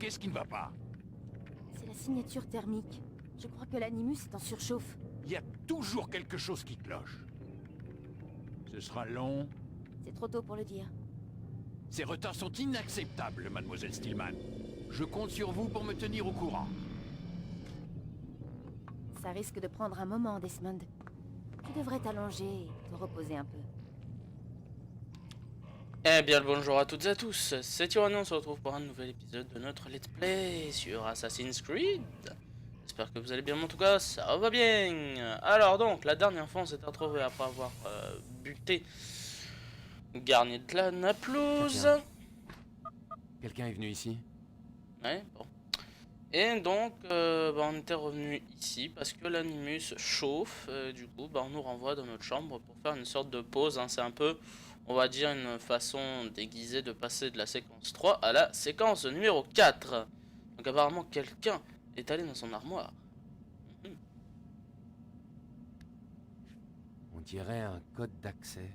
Qu'est-ce qui ne va pas? C'est la signature thermique. Je crois que l'animus est en surchauffe. Il y a toujours quelque chose qui cloche. Ce sera long. C'est trop tôt pour le dire. Ces retards sont inacceptables, mademoiselle Stillman. Je compte sur vous pour me tenir au courant. Ça risque de prendre un moment, Desmond. Tu devrais t'allonger et te reposer un peu. Eh bien le bonjour à toutes et à tous, c'est Tyranny, on se retrouve pour un nouvel épisode de notre Let's Play sur Assassin's Creed. J'espère que vous allez bien, en tout cas ça va bien. Alors donc, la dernière fois on s'était retrouvé après avoir buté Garnier de la Naplouse. Quelqu'un est venu ici? Ouais, bon. Et donc, on était revenu ici parce que l'animus chauffe. Du coup, on nous renvoie dans notre chambre pour faire une sorte de pause. Hein. C'est un peu, on va dire, une façon déguisée de passer de la séquence 3 à la séquence numéro 4. Donc apparemment, quelqu'un est allé dans son armoire. On dirait un code d'accès.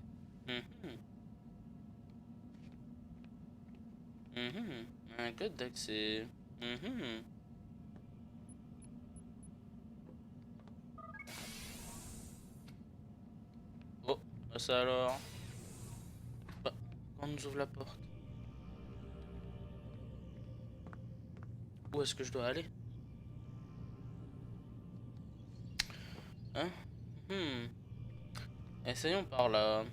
Un code d'accès. Oh, ça alors. Bah, quand on nous ouvre la porte. Où est-ce que je dois aller? Hein? Essayons par là.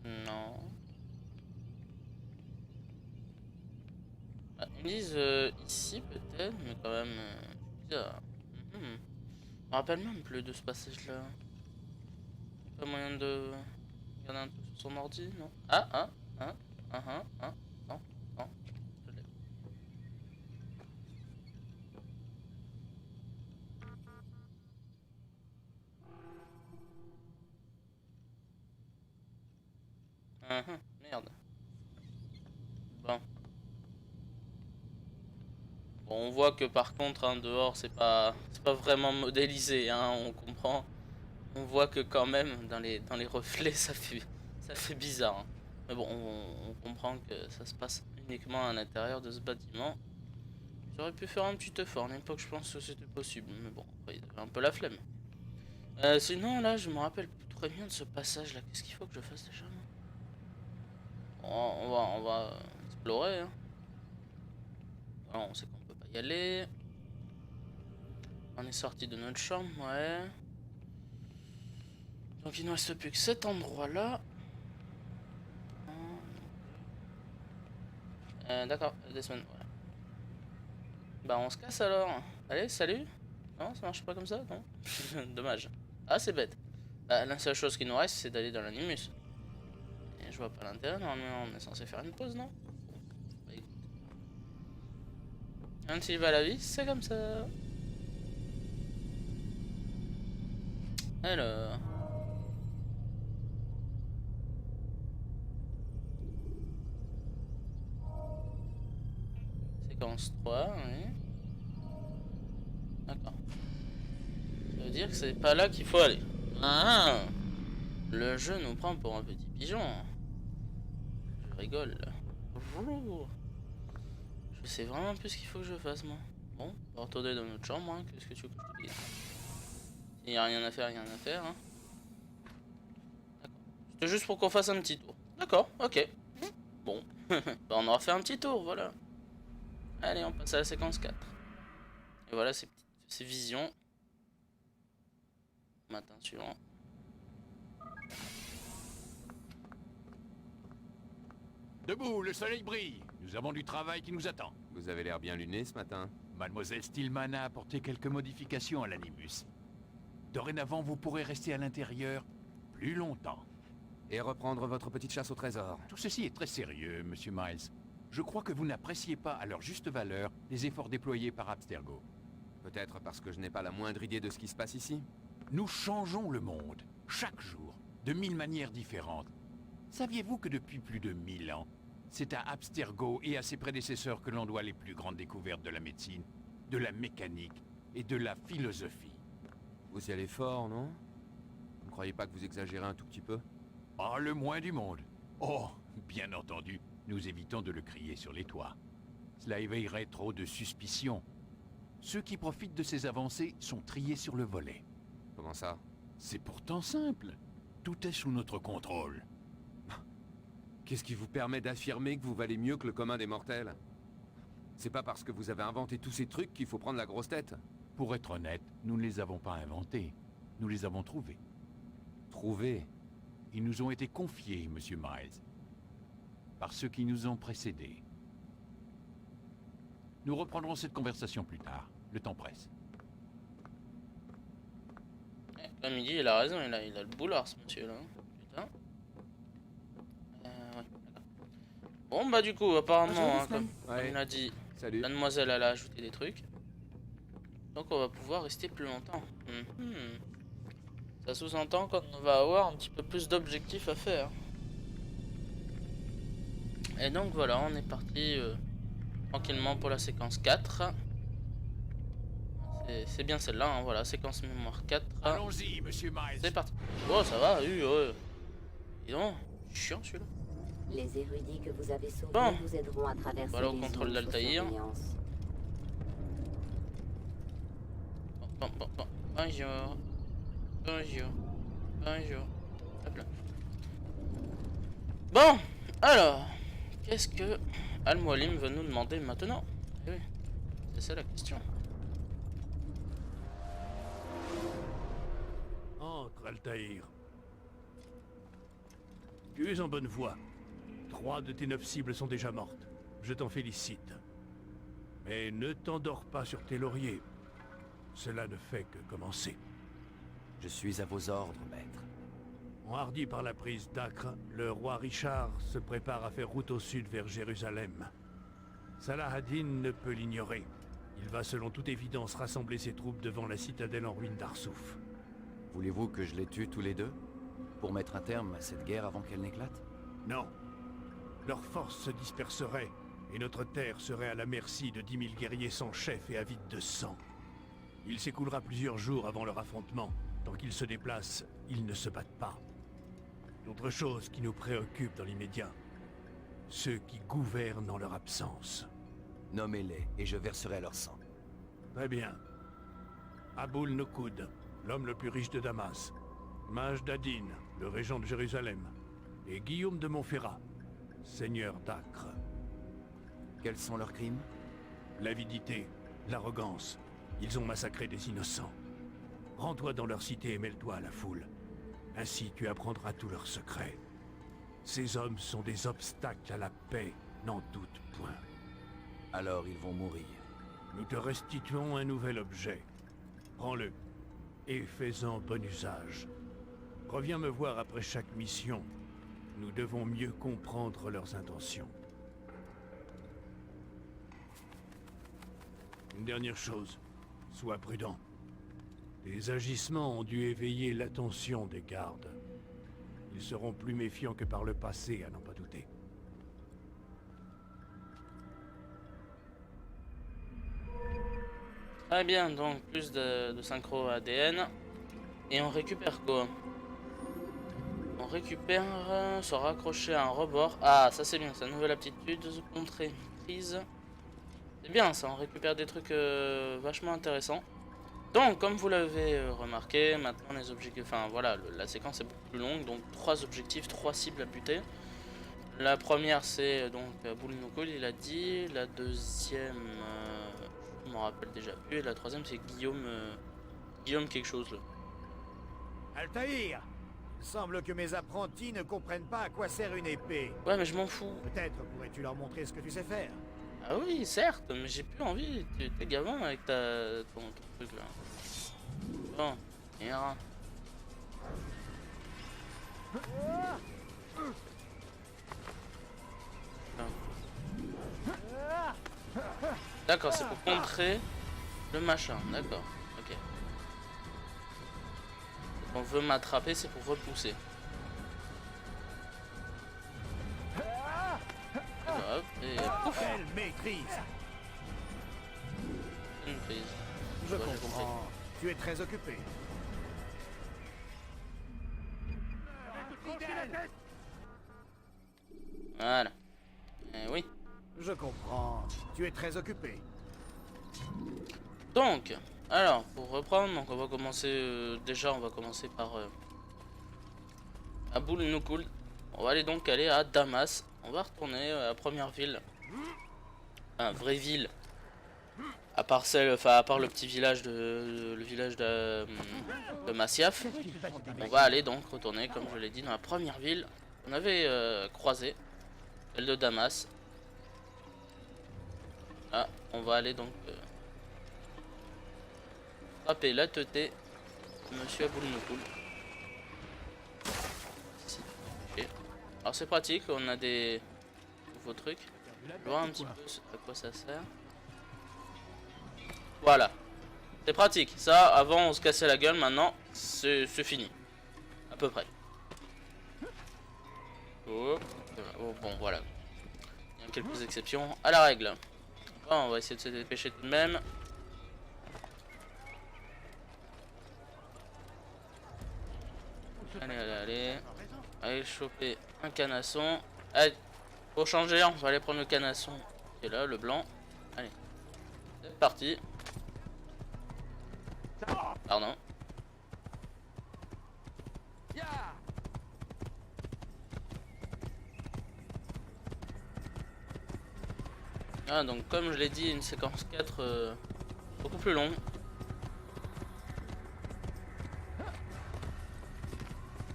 Non. Ah, ils me disent ici peut-être, mais quand même bizarre. Je me rappelle même plus de ce passage-là. Pas moyen de regarder un peu sur son ordi, non? Non, non, je l'ai. Merde. Bon. Bon, on voit que par contre, hein, dehors, c'est pas vraiment modélisé, hein, on comprend. On voit que quand même, dans les reflets, ça fait bizarre. Hein. Mais bon, on comprend que ça se passe uniquement à l'intérieur de ce bâtiment. J'aurais pu faire un petit effort, à l'époque je pense que c'était possible. Mais bon, après, il avait un peu la flemme. Sinon, là, je me rappelle très bien de ce passage-là. Qu'est-ce qu'il faut que je fasse déjà? On va explorer. Hein. Alors, on sait qu'on peut pas y aller. On est sorti de notre chambre, ouais. Donc il ne reste plus que cet endroit-là. D'accord, des semaines, ouais. Bah on se casse alors. Allez, salut. Non, ça marche pas comme ça, non? Dommage. Ah, c'est bête. Bah, la seule chose qui nous reste, c'est d'aller dans l'animus. Et je vois pas l'intérêt, normalement on est censé faire une pause, non? Bah, écoute. Ainsi va la vie, c'est comme ça. Alors... séquence 3, oui. D'accord. Ça veut dire que c'est pas là qu'il faut aller. Ah, le jeu nous prend pour un petit pigeon. Je rigole. Je sais vraiment plus ce qu'il faut que je fasse, moi. Bon, on va retourner dans notre chambre, hein. Qu'est-ce que tu veux que je te dise? S'il n'y a rien à faire, rien à faire. Hein. D'accord. C'était juste pour qu'on fasse un petit tour. D'accord, ok. Bon, bah, on aura fait un petit tour, voilà. Allez, on passe à la séquence 4. Et voilà ces visions. Matin suivant. Debout, le soleil brille. Nous avons du travail qui nous attend. Vous avez l'air bien luné ce matin. Mademoiselle Stillman a apporté quelques modifications à l'animus. Dorénavant, vous pourrez rester à l'intérieur plus longtemps. Et reprendre votre petite chasse au trésor. Tout ceci est très sérieux, Monsieur Miles. Je crois que vous n'appréciez pas à leur juste valeur les efforts déployés par Abstergo. Peut-être parce que je n'ai pas la moindre idée de ce qui se passe ici. Nous changeons le monde, chaque jour, de 1000 manières différentes. Saviez-vous que depuis plus de 1000 ans, c'est à Abstergo et à ses prédécesseurs que l'on doit les plus grandes découvertes de la médecine, de la mécanique et de la philosophie? Vous y allez fort, non? Vous ne croyez pas que vous exagérez un tout petit peu? Ah, le moins du monde. Oh, bien entendu, Nous évitons de le crier sur les toits. Cela éveillerait trop de suspicions. Ceux qui profitent de ces avancées sont triés sur le volet. Comment ça? C'est pourtant simple. Tout est sous notre contrôle. Qu'est-ce qui vous permet d'affirmer que vous valez mieux que le commun des mortels? C'est pas parce que vous avez inventé tous ces trucs qu'il faut prendre la grosse tête. Pour être honnête, nous ne les avons pas inventés. Nous les avons trouvés. Trouvez. Ils nous ont été confiés, Monsieur Miles, par ceux qui nous ont précédés. Nous reprendrons cette conversation plus tard. Le temps presse. Comme il dit, il a raison, il a le boulard ce monsieur là. Putain. Ouais, bon bah du coup, apparemment, hein, comme il a dit, Salut. la demoiselle elle a ajouté des trucs. Donc on va pouvoir rester plus longtemps. Ça sous-entend qu'on va avoir un petit peu plus d'objectifs à faire. Et donc voilà, on est parti tranquillement pour la séquence 4. C'est bien celle-là, hein, voilà, séquence mémoire 4. Allons-y, Monsieur Miles. C'est parti. Oh, ça va, oui, ouais. Dis donc, chiant celui-là. Les érudits que vous avez sauvés Bon. vous aideront à traverser Voilà au les contrôle zones sous d'Altaïr. surveillance. Bon. Bonjour. Hop là. Bon, alors, qu'est-ce que Al-Mualim va nous demander maintenant? Eh oui, c'est ça la question. Entre, Altaïr. Tu es en bonne voie. 3 de tes 9 cibles sont déjà mortes. Je t'en félicite. Mais ne t'endors pas sur tes lauriers. Cela ne fait que commencer. Je suis à vos ordres, maître. Enhardi par la prise d'Acre, le roi Richard se prépare à faire route au sud vers Jérusalem. Salah ad-Din ne peut l'ignorer. Il va selon toute évidence rassembler ses troupes devant la citadelle en ruine d'Arsouf. Voulez-vous que je les tue tous les deux? Pour mettre un terme à cette guerre avant qu'elle n'éclate? Non. Leurs forces se disperseraient, et notre terre serait à la merci de 10 000 guerriers sans chef et avides de sang. Il s'écoulera plusieurs jours avant leur affrontement. Tant qu'ils se déplacent, ils ne se battent pas. D'autres choses qui nous préoccupent dans l'immédiat. Ceux qui gouvernent en leur absence. Nommez-les, et je verserai leur sang. Très bien. Aboul Nokoud, l'homme le plus riche de Damas. Majd ad-Din, le régent de Jérusalem. Et Guillaume de Montferrat, seigneur d'Acre. Quels sont leurs crimes? L'avidité, l'arrogance. Ils ont massacré des innocents. Rends-toi dans leur cité et mêle-toi à la foule. Ainsi tu apprendras tous leurs secrets. Ces hommes sont des obstacles à la paix, n'en doute point. Alors ils vont mourir. Nous te restituons un nouvel objet. Prends-le, et fais-en bon usage. Reviens me voir après chaque mission. Nous devons mieux comprendre leurs intentions. Une dernière chose, sois prudent. Tes agissements ont dû éveiller l'attention des gardes. Ils seront plus méfiants que par le passé, à n'en pas douter. Très bien, donc plus de synchro ADN. Et on récupère quoi? On récupère se raccrocher à un rebord. Ah, ça c'est bien, c'est une nouvelle aptitude de contrer prise. C'est bien ça, on récupère des trucs vachement intéressants. Donc, comme vous l'avez remarqué, maintenant les objectifs... Enfin voilà, la séquence est beaucoup plus longue, donc 3 objectifs, 3 cibles à buter. La première c'est donc Aboul Nokoud, il a dit. La deuxième, je m'en rappelle déjà plus. Et la troisième c'est Guillaume quelque chose là. Altaïr, il semble que mes apprentis ne comprennent pas à quoi sert une épée. Ouais mais je m'en fous. Peut-être pourrais-tu leur montrer ce que tu sais faire. Ah oui certes, mais j'ai plus envie, t'es gamin avec ton truc là. Bon, ira. D'accord, c'est pour contrer le machin, d'accord, ok. On veut m'attraper, c'est pour repousser. Hop, et pouf, Quelle maîtrise! une prise. Je Ouais, j'ai comprends. Tu es très occupé. Voilà. Oui. Je comprends. Tu es très occupé. Donc, alors, pour reprendre, donc on va commencer, déjà on va commencer par Abul Nukul. On va donc aller à Damas. On va retourner à la première ville. Enfin, vraie ville. À part celle, enfin à part le petit village le village de Masyaf. On va aller donc retourner, comme je l'ai dit, dans la première ville qu'on avait croisée. Celle de Damas. Ah, on va aller donc frapper la teuté de Monsieur Abul Nukul. Okay. Alors c'est pratique, on a des nouveaux trucs. Je vais voir un petit peu à quoi ça sert. Voilà. C'est pratique. Ça, avant on se cassait la gueule, maintenant c'est fini. À peu près. Oh, bon voilà. Il y a quelques exceptions à la règle. Bon, on va essayer de se dépêcher tout de même. Allez, allez, allez. Allez choper un canasson. Allez, pour changer, on va aller prendre le canasson qui est là, le blanc. Allez, c'est parti. Pardon. Ah, donc comme je l'ai dit, une séquence 4 beaucoup plus longue.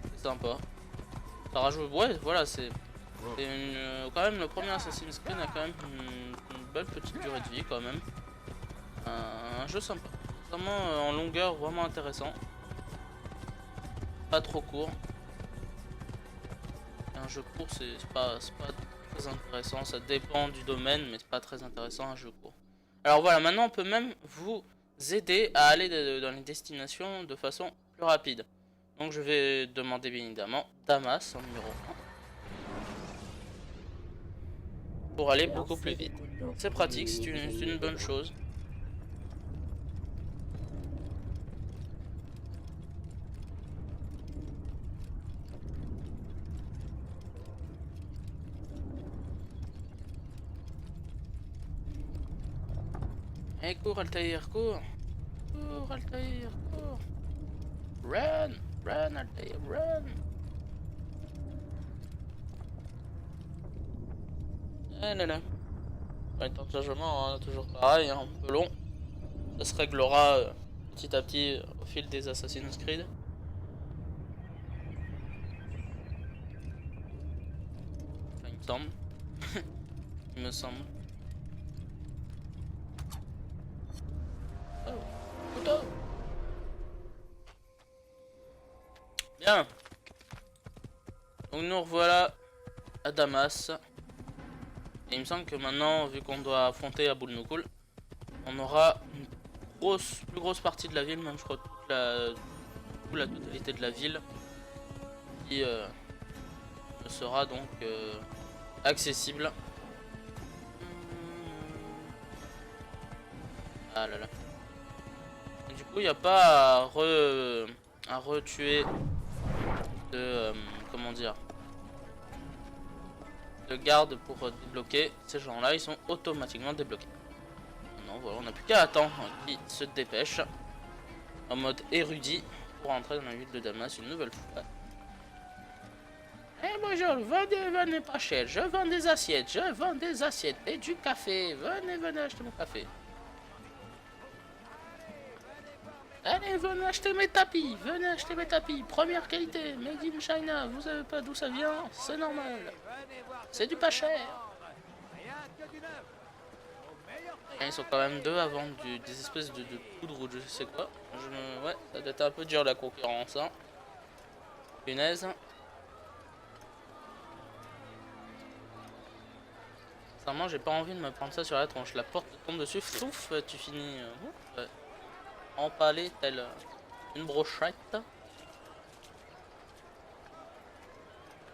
C'est sympa. Ça rajoute, ouais, voilà, c'est quand même le premier Assassin's Creed a quand même une belle petite durée de vie quand même. Un jeu sympa. Vraiment en longueur, vraiment intéressant. Pas trop court. Et un jeu court, c'est pas très intéressant. Ça dépend du domaine, mais c'est pas très intéressant un jeu court. Alors voilà, maintenant on peut même vous aider à aller dans les destinations de façon plus rapide. Donc je vais demander bien évidemment Damas en numéro 1. Pour aller beaucoup plus vite. C'est pratique, c'est une bonne chose. Allez, cours Altaïr, cours. Cours Altaïr, cours. Run, run Altaïr, run. Eh là là. Le temps de chargement, hein, toujours pareil, hein, un peu long. Ça se réglera petit à petit au fil des Assassin's Creed. Enfin, il me semble. Il me semble. Oh, couteau. Bien. Donc nous revoilà à Damas. Et il me semble que maintenant, vu qu'on doit affronter Abul Nukul, on aura une plus grosse partie de la ville, même je crois toute la totalité de la ville, qui sera donc accessible. Ah là là. Et du coup, il n'y a pas à retuer de comment dire, de garde pour débloquer. Ces gens-là, ils sont automatiquement débloqués. Non, voilà, on n'a plus qu'à attendre qu'ils se dépêchent en mode érudit pour entrer dans la ville de Damas une nouvelle fois. Eh bonjour, venez pas cher, je vends des assiettes, et du café, venez acheter mon café. Allez, venez acheter mes tapis, première qualité, made in China, vous savez pas d'où ça vient, c'est normal. C'est du pas cher. Et ils sont quand même deux à vendre des espèces de poudre ou je sais quoi. Ouais, ça doit être un peu dur la concurrence, hein. Punaise. Sincèrement, j'ai pas envie de me prendre ça sur la tronche. La porte tombe dessus, fouf, tu finis empalé telle une brochette.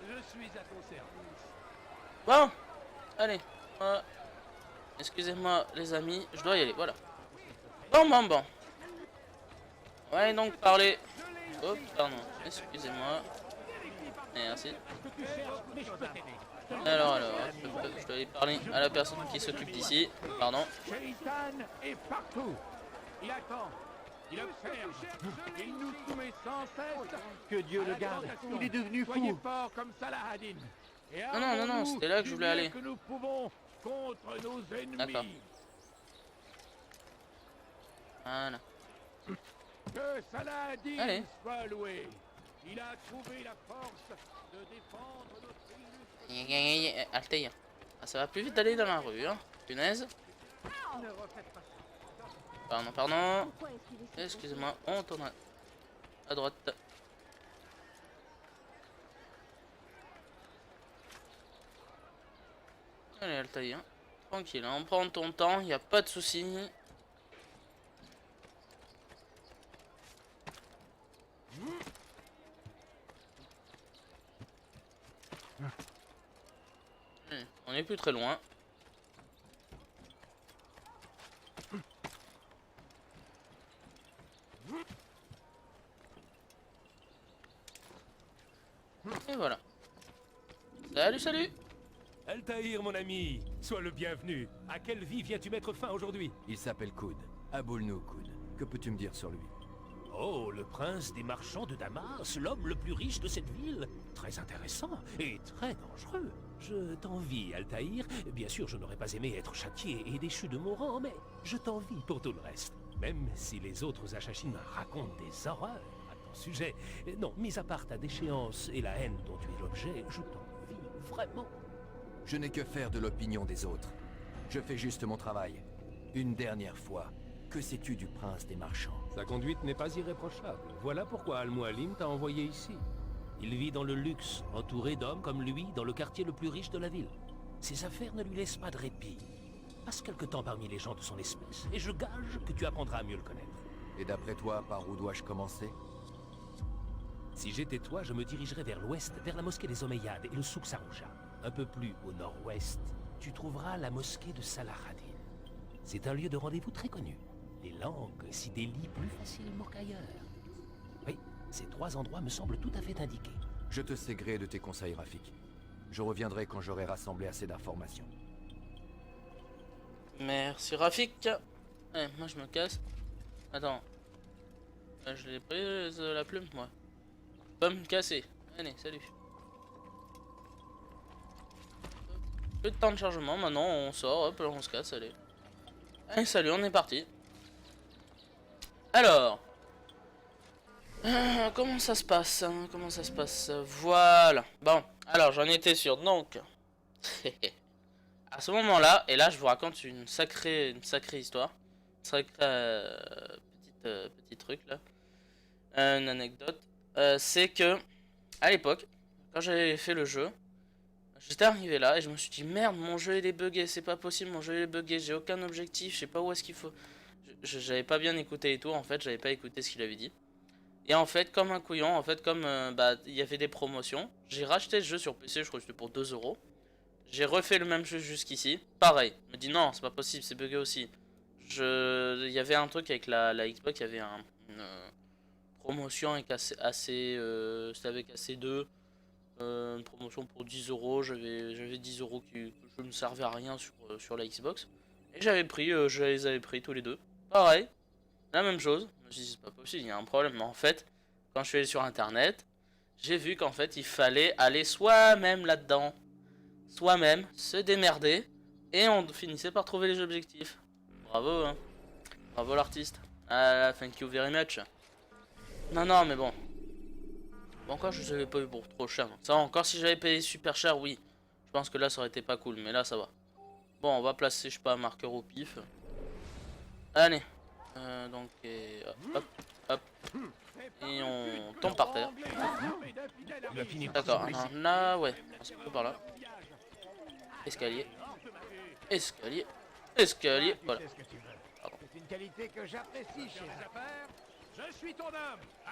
Je suis à ton service. Bon, allez. Excusez-moi les amis, je dois y aller, voilà. Bon. On va donc parler. Oh, pardon, excusez-moi. Merci. Alors, je dois aller parler à la personne qui s'occupe d'ici. Pardon. Shaitan est partout. Il attend. Il observe. Il nous soumet sans cesse. Que Dieu le garde. Il est devenu fou. Soyez fort comme Saladin. Non, c'était là que je voulais aller. Que nous pouvons contre nos ennemis. D'accord. Voilà. Que Saladin Allez. soit loué. Il a trouvé la force de défendre notre illustre. Altaïr. Ah, ça va plus vite d'aller dans la rue, hein. Punaise. Pardon. Excusez-moi, on tourne à droite. Allez, Altaïr. Tranquille, hein. On prend ton temps, y a pas de soucis. On est plus très loin. Et voilà. Salut. Altaïr, mon ami, sois le bienvenu. À quelle vie viens-tu mettre fin aujourd'hui? Il s'appelle Koud. Aboulnou Koud. Que peux-tu me dire sur lui? Oh, le prince des marchands de Damas, l'homme le plus riche de cette ville. Très intéressant et très dangereux. Je t'envie, Altaïr. Bien sûr, je n'aurais pas aimé être châtié et déchu de mon rang, mais je t'envie pour tout le reste. Même si les autres Achachim racontent des horreurs à ton sujet. Non, mis à part ta déchéance et la haine dont tu es l'objet, je t'envie vraiment. Je n'ai que faire de l'opinion des autres. Je fais juste mon travail. Une dernière fois, que sais-tu du prince des marchands? Sa conduite n'est pas irréprochable. Voilà pourquoi Al-Mualim t'a envoyé ici. Il vit dans le luxe, entouré d'hommes comme lui, dans le quartier le plus riche de la ville. Ses affaires ne lui laissent pas de répit. Passe quelque temps parmi les gens de son espèce, et je gage que tu apprendras à mieux le connaître. Et d'après toi, par où dois-je commencer? Si j'étais toi, je me dirigerais vers l'ouest, vers la mosquée des Omeyyades et le souk Sarouja. Un peu plus au nord-ouest, tu trouveras la mosquée de Salahadin. C'est un lieu de rendez-vous très connu. Les langues s'y délient plus facilement qu'ailleurs. Oui, ces trois endroits me semblent tout à fait indiqués. Je te sais gré de tes conseils, Rafik. Je reviendrai quand j'aurai rassemblé assez d'informations. Merci Rafik. Moi je me casse. Attends. Je l'ai pris la plume moi. Pas me casser. Allez, salut. Peu de temps de chargement, maintenant on sort, hop, on se casse, allez. Allez, salut, on est parti. Alors. Comment ça se passe, hein? Comment ça se passe? Voilà. Bon, alors j'en étais sûr, donc. À ce moment-là, et là je vous raconte une sacrée histoire. Sacré petit truc là. Une anecdote. C'est que, à l'époque, quand j'avais fait le jeu, j'étais arrivé là et je me suis dit merde, mon jeu il est bugué, c'est pas possible, mon jeu il est bugué, j'ai aucun objectif, je sais pas où est-ce qu'il faut. J'avais pas bien écouté et tout, en fait, j'avais pas écouté ce qu'il avait dit. Et en fait, comme un couillon, en fait, comme il y avait des promotions, j'ai racheté le jeu sur PC, je crois que c'était pour 2 €. J'ai refait le même jeu jusqu'ici, pareil. Je me dis non, c'est pas possible, c'est bugué aussi. Il y avait un truc avec la Xbox, il y avait une promotion avec c'était avec AC2. Une promotion pour 10 €, j'avais 10 € qui je ne servais à rien sur la Xbox. Et je les avais pris tous les deux. Pareil, la même chose. Je me suis dit c'est pas possible, il y a un problème. Mais en fait, quand je suis allé sur internet, j'ai vu qu'en fait il fallait aller soi-même là-dedans. Soi-même, se démerder. Et on finissait par trouver les objectifs. Bravo, hein. Bravo l'artiste. Ah, thank you very much. Non, mais bon. Encore, je ne l'avais pas eu pour trop cher. Ça, encore si j'avais payé super cher, oui. Je pense que là, ça aurait été pas cool. Mais là, ça va. Bon, on va placer, je sais pas, un marqueur au pif. Allez. Donc, hop. Et on tombe par terre. D'accord, alors là, ouais. On se peut par là. Escalier. Voilà. Pardon.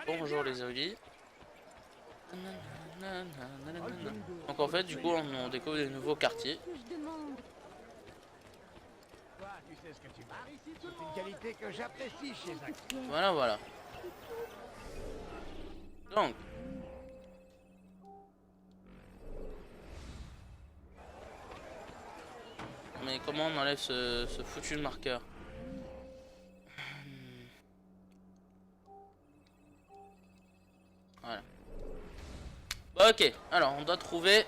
Bonjour les amis. Donc en fait du coup on découvre des nouveaux quartiers. Voilà. Donc Mais comment on enlève ce foutu marqueur? Voilà. Bon, ok, alors on doit trouver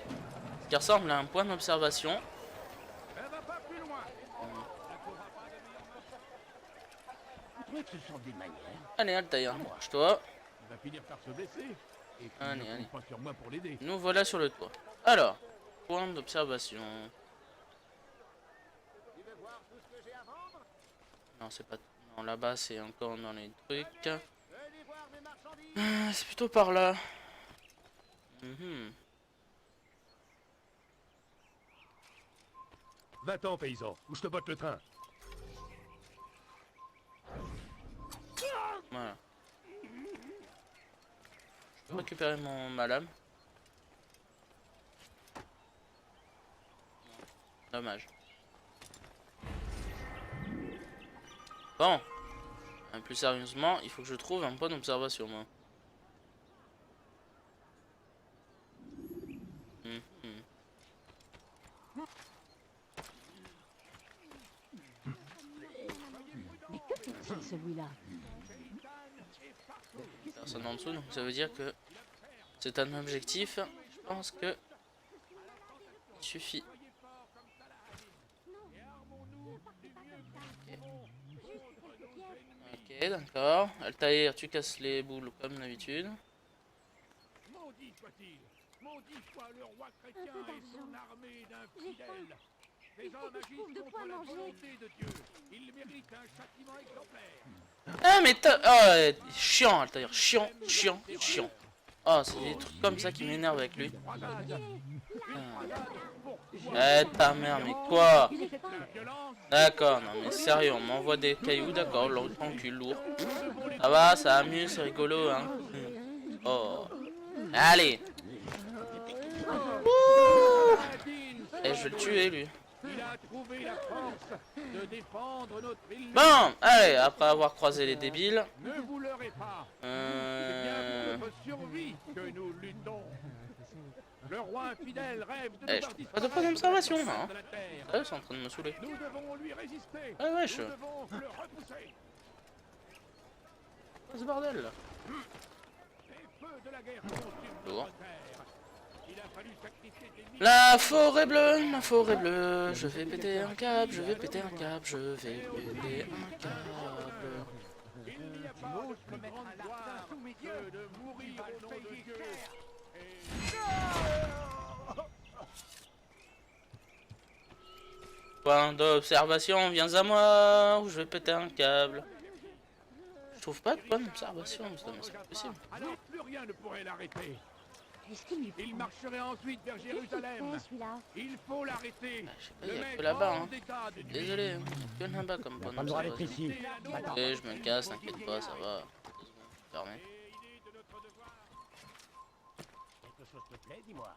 ce qui ressemble à un point d'observation. Allez, Altaïr, bouge-toi. Il va finir par se blesser. Et puis, Allez, ne compte allez. pas sur moi pour l'aider. Nous voilà sur le toit. Alors, point d'observation. Non, c'est pas... Non, là-bas, c'est encore dans les trucs. C'est plutôt par là. Va-t'en, paysan, ou je te botte le train. Voilà. Je peux récupérer ma lame. Dommage. Bon. Plus sérieusement, il faut que je trouve un point d'observation, moi. Celui-là. Personne en dessous, donc ça veut dire que c'est un objectif. Je pense que il suffit. Ok, d'accord. Altaïr, tu casses les boules comme d'habitude. Maudit soit-il! Maudit soit le roi chrétien et son armée d'infidèles! Les hommes agissent contre la volonté de Dieu. Ils méritent un châtiment exemplaire. Ah mais t'as... Oh, ouais, chiant Altaïr, chiant. Oh, c'est des trucs comme ça qui m'énervent avec lui. Eh ta mère, mais quoi? D'accord, non mais sérieux, on m'envoie des cailloux, d'accord, tranquille, lourd. Ça va, ça amuse, c'est rigolo, hein. Oh. Allez. Et je vais le tuer, lui. Il a trouvé la force de défendre notre île. Bon, allez, après avoir croisé les débiles. Ne vous leurrez pas. C'est bien pour notre survie que nous luttons. Le roi infidèle rêve de Eh, je trouve pas de point d'observation, hein. Ah, ils sont en train de me saouler. Nous devons lui résister. Ah wesh. Nous devons le repousser. Ce bordel là. Les feux de la guerre consument Lourd. notre terre. Il a fallu sacrifier des milliers. La forêt bleue, je vais péter un câble, je vais péter un câble, je vais péter un câble. Il n'y a pas de plus grande gloire que de mourir au nom de Dieu. Point d'observation, viens à moi, ou je vais péter un câble. Je trouve pas de point d'observation, mais c'est pas possible. Alors plus rien ne pourrait l'arrêter. Est-ce qu'il lui Il marcherait ensuite vers Jérusalem. celui-là? Il faut l'arrêter. Je sais pas, il y a que là-bas, hein. Désolé, hein. Il y a que là-bas comme point d'observation. Ok, je me casse, t'inquiète pas, ça va. Fermé. Quelque chose te plaît, dis-moi.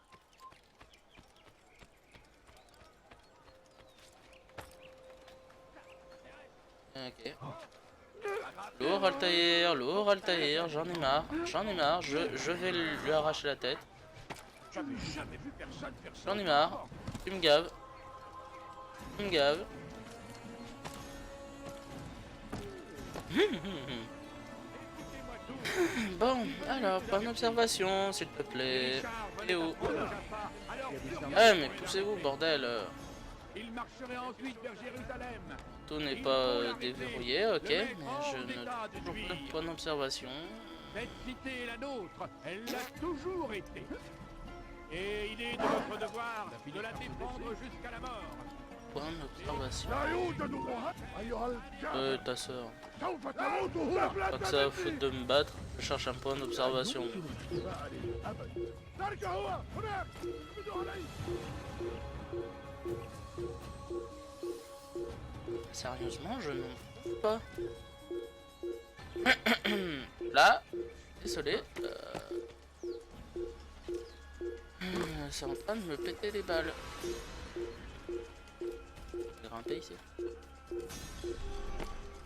Ok. Lourd Altaïr, j'en ai marre, je vais lui arracher la tête. J'en ai marre, tu me gaves. Bon, alors, point d'observation, s'il te plaît. Et où? Eh, mais poussez-vous, bordel. Il marcherait ensuite vers Jérusalem. Tout n'est pas déverrouillé, ok, mais je ne trouve pas de point d'observation. Cette cité est la nôtre, elle l'a toujours été. Et il est de notre devoir de la défendre jusqu'à la mort. Point d'observation. Ta soeur. Pas que ça à foutre de me battre, je cherche un point d'observation. Sérieusement, je n'en trouve pas. Là, désolé. C'est en train de me péter les balles. Grimper ici.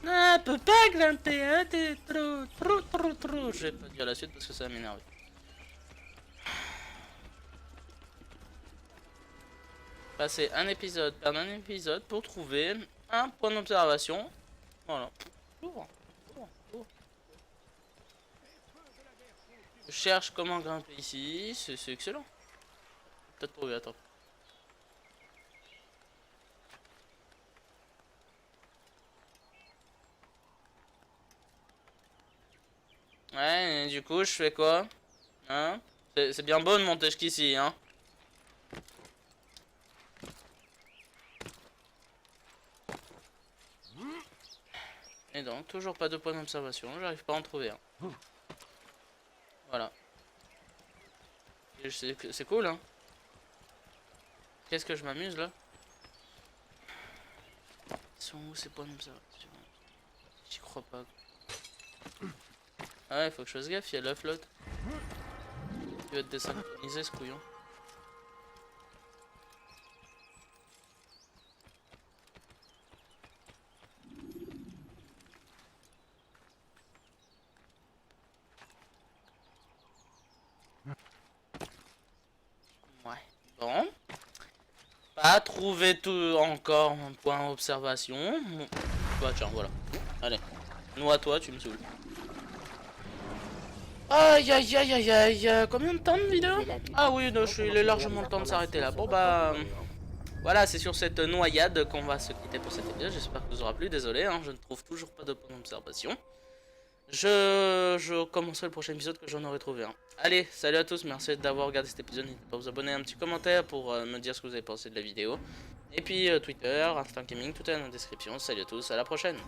Ah, peut pas grimper, hein, t'es trop. Je vais pas dire la suite parce que ça va m'énerver. passer un épisode, perdre un épisode pour trouver un point d'observation. Voilà. Je cherche comment grimper ici, c'est excellent. Peut-être trouvé, attends. Ouais, et du coup, je fais quoi? Hein? C'est bien beau de monter jusqu'ici, hein? Et donc, toujours pas de point d'observation, j'arrive pas à en trouver un. Voilà. C'est cool, hein? Qu'est-ce que je m'amuse là? Ils sont où ces points d'observation? J'y crois pas. Ah ouais, faut que je fasse gaffe, il y a la flotte. Il va être désynchronisé ce couillon. Ouais, bon. Pas trouvé tout encore un point d'observation. Bah tiens, voilà. Allez, noie-toi, tu me saoules. Aïe aïe aïe aïe aïe, combien de temps de vidéo? Ah oui, non, il est largement le temps de s'arrêter là. Bon bah... Voilà, c'est sur cette noyade qu'on va se quitter pour cet épisode. J'espère que vous aura plu, désolé, hein, je ne trouve toujours pas de point d'observation. Je commencerai le prochain épisode que j'en aurai trouvé un. Allez, salut à tous, merci d'avoir regardé cet épisode. N'hésitez pas à vous abonner, un petit commentaire pour me dire ce que vous avez pensé de la vidéo. Et puis Twitter, Instinct Gaming, tout est dans la description. Salut à tous, à la prochaine.